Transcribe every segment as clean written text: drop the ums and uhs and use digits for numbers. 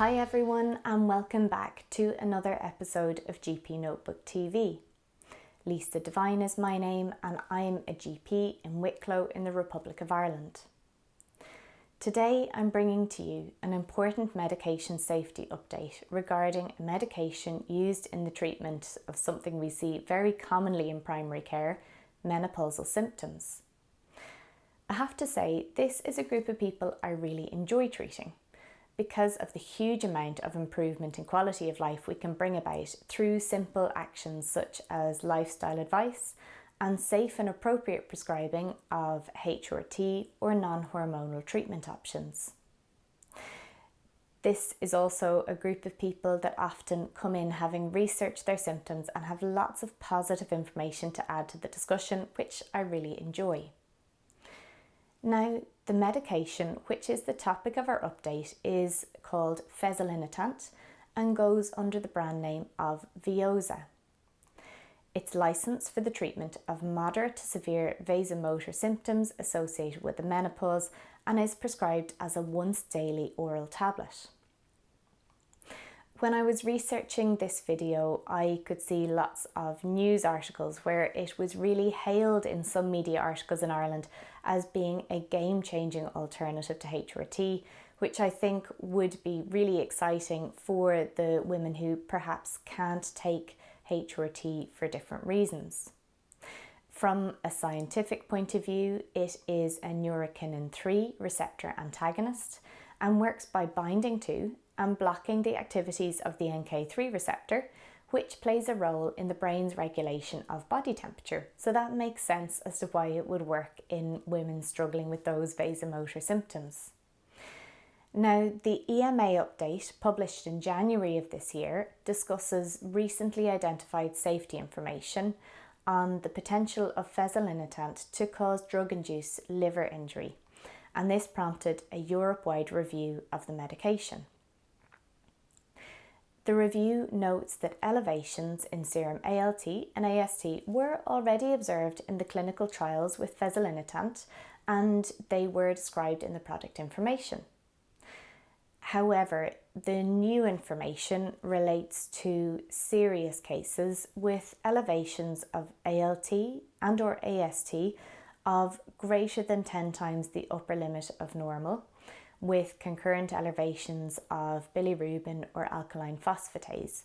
Hi everyone, and welcome back to another episode of GP Notebook TV. Lisa Devine is my name and I'm a GP in Wicklow in the Republic of Ireland. Today I'm bringing to you an important medication safety update regarding a medication used in the treatment of something we see very commonly in primary care, menopausal symptoms. I have to say, this is a group of people I really enjoy treating, because of the huge amount of improvement in quality of life we can bring about through simple actions such as lifestyle advice and safe and appropriate prescribing of HRT or non-hormonal treatment options. This is also a group of people that often come in having researched their symptoms and have lots of positive information to add to the discussion, which I really enjoy. Now, the medication, which is the topic of our update, is called Fezolinetant and goes under the brand name of Veozah. It's licensed for the treatment of moderate to severe vasomotor symptoms associated with the menopause and is prescribed as a once daily oral tablet. When I was researching this video, I could see lots of news articles where it was really hailed in some media articles in Ireland as being a game-changing alternative to HRT, which I think would be really exciting for the women who perhaps can't take HRT for different reasons. From a scientific point of view, it is a neurokinin 3 receptor antagonist and works by binding to and blocking the activities of the NK3 receptor, which plays a role in the brain's regulation of body temperature. So that makes sense as to why it would work in women struggling with those vasomotor symptoms. Now, the EMA update published in January of this year discusses recently identified safety information on the potential of Fezolinetant to cause drug-induced liver injury, and this prompted a Europe-wide review of the medication. The review notes that elevations in serum ALT and AST were already observed in the clinical trials with Fezolinetant, and they were described in the product information. However, the new information relates to serious cases with elevations of ALT and or AST of greater than 10 times the upper limit of normal, with concurrent elevations of bilirubin or alkaline phosphatase,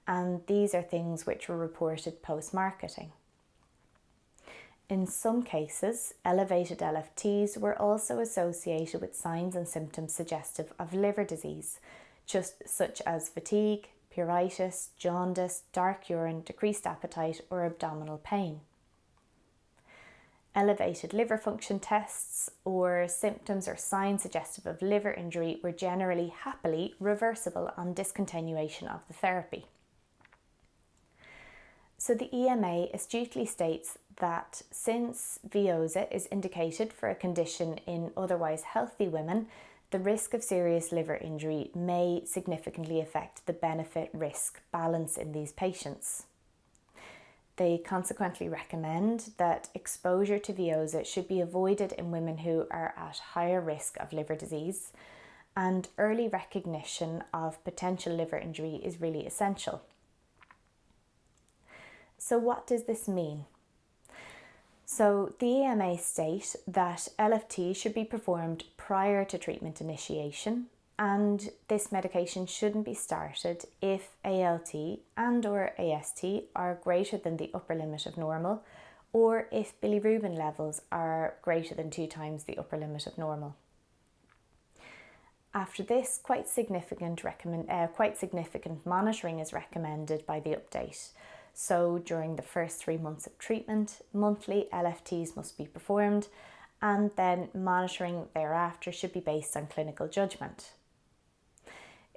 and these are things which were reported post-marketing. In some cases, elevated LFTs were also associated with signs and symptoms suggestive of liver disease, such as fatigue, pruritus, jaundice, dark urine, decreased appetite, or abdominal pain. Elevated liver function tests or symptoms or signs suggestive of liver injury were generally happily reversible on discontinuation of the therapy. So the EMA astutely states that since Veozah is indicated for a condition in otherwise healthy women, the risk of serious liver injury may significantly affect the benefit-risk balance in these patients. They consequently recommend that exposure to Veozah should be avoided in women who are at higher risk of liver disease, and early recognition of potential liver injury is really essential. So what does this mean? So the EMA state that LFT should be performed prior to treatment initiation, and this medication shouldn't be started if ALT and or AST are greater than the upper limit of normal, or if bilirubin levels are greater than 2 times the upper limit of normal. After this, quite significant monitoring is recommended by the update. So during the first 3 months of treatment, monthly LFTs must be performed, and then monitoring thereafter should be based on clinical judgment.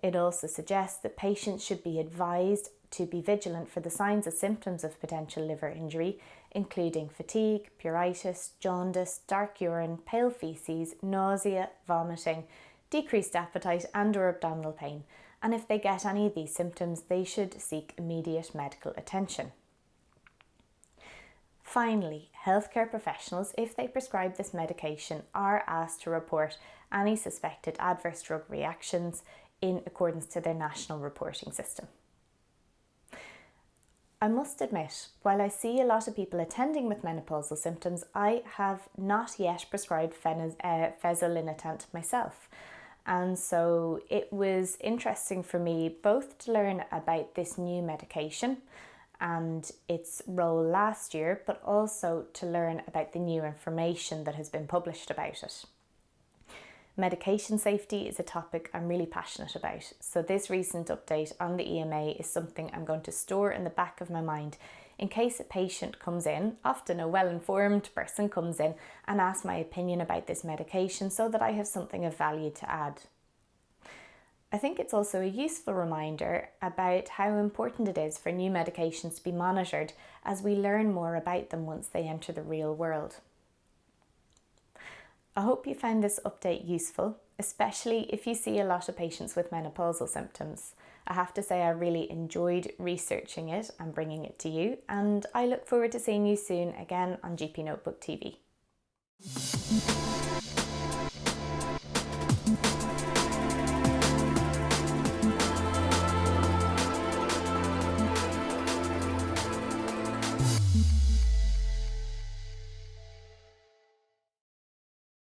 It also suggests that patients should be advised to be vigilant for the signs and symptoms of potential liver injury, including fatigue, pruritus, jaundice, dark urine, pale feces, nausea, vomiting, decreased appetite and or abdominal pain. And if they get any of these symptoms, they should seek immediate medical attention. Finally, healthcare professionals, if they prescribe this medication, are asked to report any suspected adverse drug reactions in accordance to their national reporting system. I must admit, while I see a lot of people attending with menopausal symptoms, I have not yet prescribed Fezolinetant myself. And so it was interesting for me both to learn about this new medication and its role last year, but also to learn about the new information that has been published about it. Medication safety is a topic I'm really passionate about, so this recent update on the EMA is something I'm going to store in the back of my mind in case a patient comes in, often a well-informed person comes in and asks my opinion about this medication so that I have something of value to add. I think it's also a useful reminder about how important it is for new medications to be monitored as we learn more about them once they enter the real world. I hope you found this update useful, especially if you see a lot of patients with menopausal symptoms. I have to say I really enjoyed researching it and bringing it to you, and I look forward to seeing you soon again on GP Notebook TV.